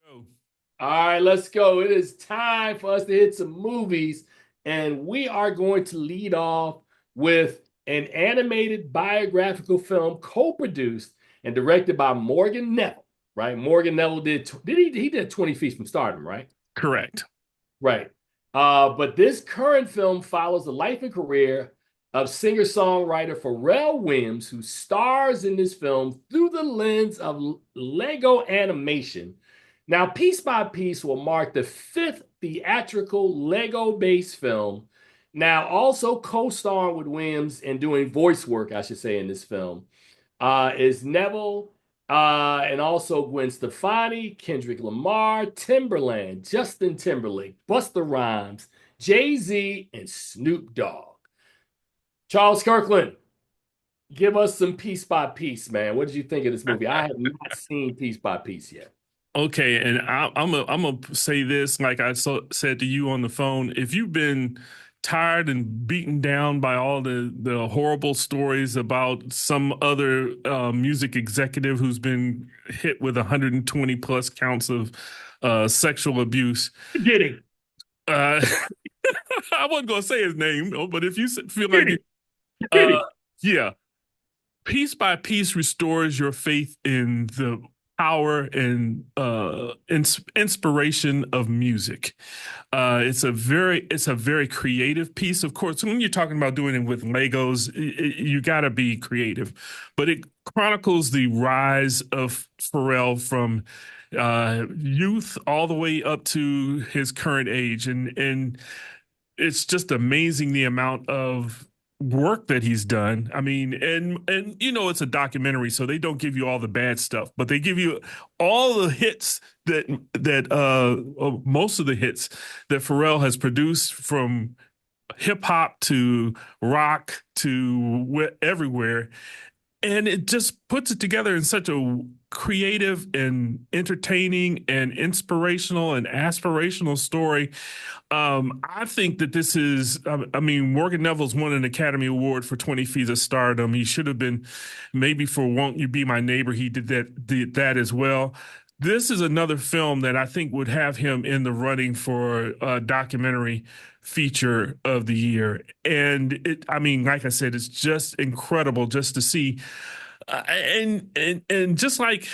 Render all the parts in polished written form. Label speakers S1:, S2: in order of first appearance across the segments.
S1: Oh,
S2: All right, let's go. It is time for us to hit some movies, and we are going to lead off with an animated biographical film co-produced and directed by Morgan Neville. Right, Morgan Neville did he did 20 Feet from Stardom, right?
S1: correct.
S2: Right. But this current film follows the life and career of singer-songwriter Pharrell Williams, who stars in this film through the lens of Lego animation. Now, Piece by Piece will mark the fifth theatrical Lego-based film. Now, also co-starring with Williams and doing voice work, I should say, in this film, is Neville, and also Gwen Stefani, Kendrick Lamar, Timberland, Justin Timberlake, Busta Rhymes, Jay-Z, and Snoop Dogg. Charles Kirkland, give us some Piece by Piece, man. What did you think of this movie? I have not seen Piece by Piece yet.
S1: Okay, and I'm gonna say this like said to you on the phone. If you've been tired and beaten down by all the horrible stories about some other music executive who's been hit with 120 plus counts of sexual abuse,
S2: Kidding.
S1: uh, I wasn't gonna say his name, no, but if you feel like
S2: Kidding.
S1: it, uh,
S2: Kidding.
S1: yeah, piece by piece restores your faith in the power and inspiration of music. It's a very creative piece. Of course, when you're talking about doing it with Legos, you got to be creative. But it chronicles the rise of Pharrell from youth all the way up to his current age, and it's just amazing the amount of work that he's done. I mean, and it's a documentary, so they don't give you all the bad stuff, but they give you all the hits that most of the hits that Pharrell has produced, from hip hop to rock to everywhere, and it just puts it together in such a creative and entertaining and inspirational and aspirational story. I think that this is, I mean, Morgan Neville's won an Academy Award for 20 Feet of Stardom. He should have been maybe for Won't You Be My Neighbor. He did that as well. This is another film that I think would have him in the running for a documentary feature of the year. And I mean, like I said, it's just incredible just to see. And just like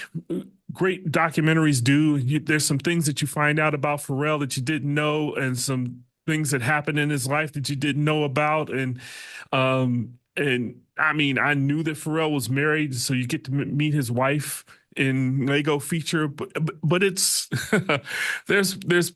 S1: great documentaries do, there's some things that you find out about Pharrell that you didn't know, and some things that happened in his life that you didn't know about. And I mean, I knew that Pharrell was married, so you get to meet his wife in Lego feature, but it's there's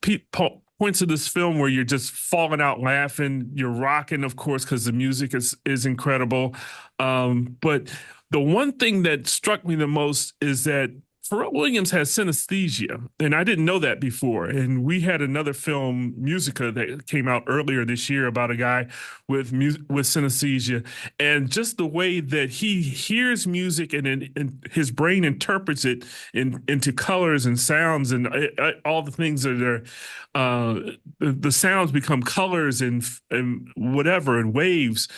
S1: points of this film where you're just falling out laughing, you're rocking, of course, because the music is incredible. But the one thing that struck me the most is that Pharrell Williams has synesthesia, and I didn't know that before. And we had another film, Musica, that came out earlier this year about a guy with synesthesia, and just the way that he hears music and his brain interprets it into colors and sounds, and all the things that are the sounds become colors and whatever, and waves.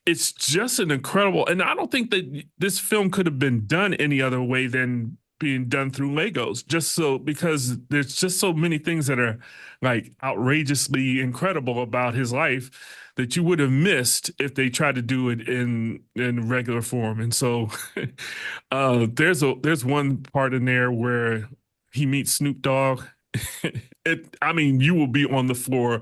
S1: It's just an incredible, and I don't think that this film could have been done any other way than being done through Legos, just so, because there's just so many things that are like outrageously incredible about his life that you would have missed if they tried to do it in regular form. And so there's one part in there where he meets Snoop Dogg. I mean, you will be on the floor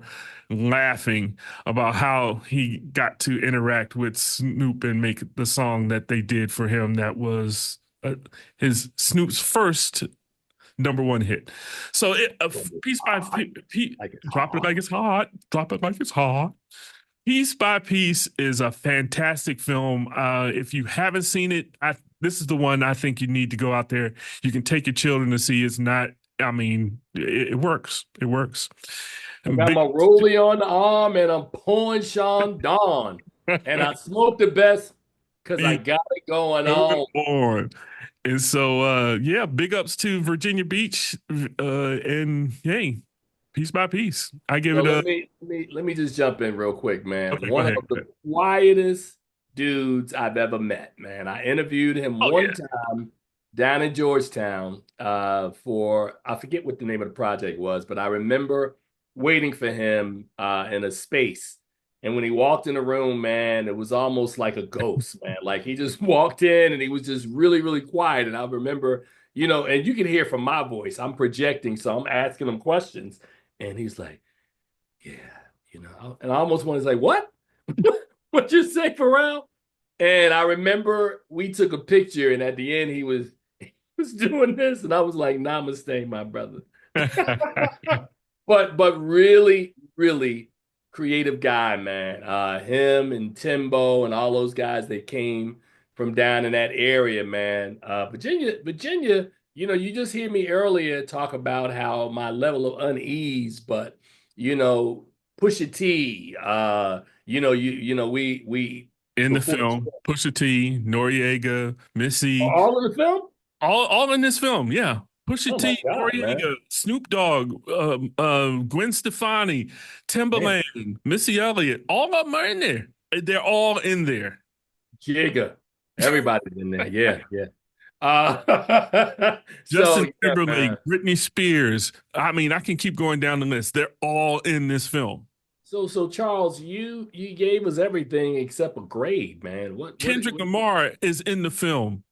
S1: laughing about how he got to interact with Snoop and make the song that they did for him. That was his Snoop's first number one hit. So piece by piece,
S2: Like it's
S1: drop it
S2: hot.
S1: like it's hot, drop it like it's hot. Piece by Piece is a fantastic film. If you haven't seen it, this is the one I think you need to go out there. You can take your children to see. It's not. I mean, it works. It works.
S2: I
S1: And
S2: got
S1: big
S2: my rollie on the arm and I'm pulling Sean Dawn. And I smoke the best because I
S1: big
S2: got it going
S1: going
S2: on.
S1: on. And so, yeah, big ups to Virginia Beach. And hey, piece by piece, I give
S2: So
S1: it a.
S2: let me just jump in real quick, man.
S1: Okay, go
S2: One
S1: ahead.
S2: of the quietest dudes I've ever met, man. I interviewed him
S1: Oh
S2: one
S1: yeah.
S2: time down in Georgetown for, I forget what the name of the project was, but I remember waiting for him in a space. And when he walked in the room, man, it was almost like a ghost, man. Like he just walked in and he was just really, really quiet. And I remember, and you can hear from my voice, I'm projecting, so I'm asking him questions. And he's like, yeah, and I almost want to say, what? What you say, Pharrell? And I remember we took a picture, and at the end, he was doing this, and I was like, "Namaste, my brother." But really, really creative guy, man. Him and Timbo and all those guys that came from down in that area, man. Virginia. You just hear me earlier talk about how my level of unease, but you know, Pusha T. We
S1: In the
S2: before
S1: film, Pusha T, Noriega, Missy,
S2: all of the film.
S1: all in this film. Yeah, Pusha
S2: Oh my
S1: T,
S2: God, man.
S1: Noriega, Snoop Dogg, Gwen Stefani,
S2: Man,
S1: Timbaland, Missy Elliott. All of them are in there. They're all in there.
S2: Jigga. Everybody's in there. Yeah, yeah. So
S1: Justin
S2: yeah,
S1: Timberlake,
S2: man.
S1: Britney Spears. I mean, I can keep going down the list. They're all in this film.
S2: So Charles, you gave us everything except a grade, man.
S1: Kendrick Lamar is in the film.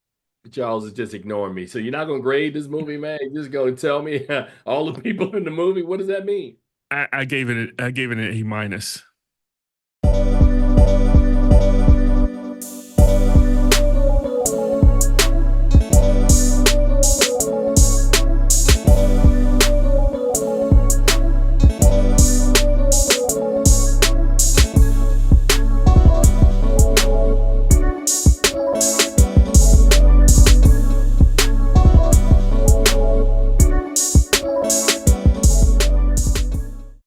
S2: Charles is just ignoring me. So you're not gonna grade this movie, man? You're just gonna tell me all the people in the movie? What does that mean?
S1: I gave it an A minus.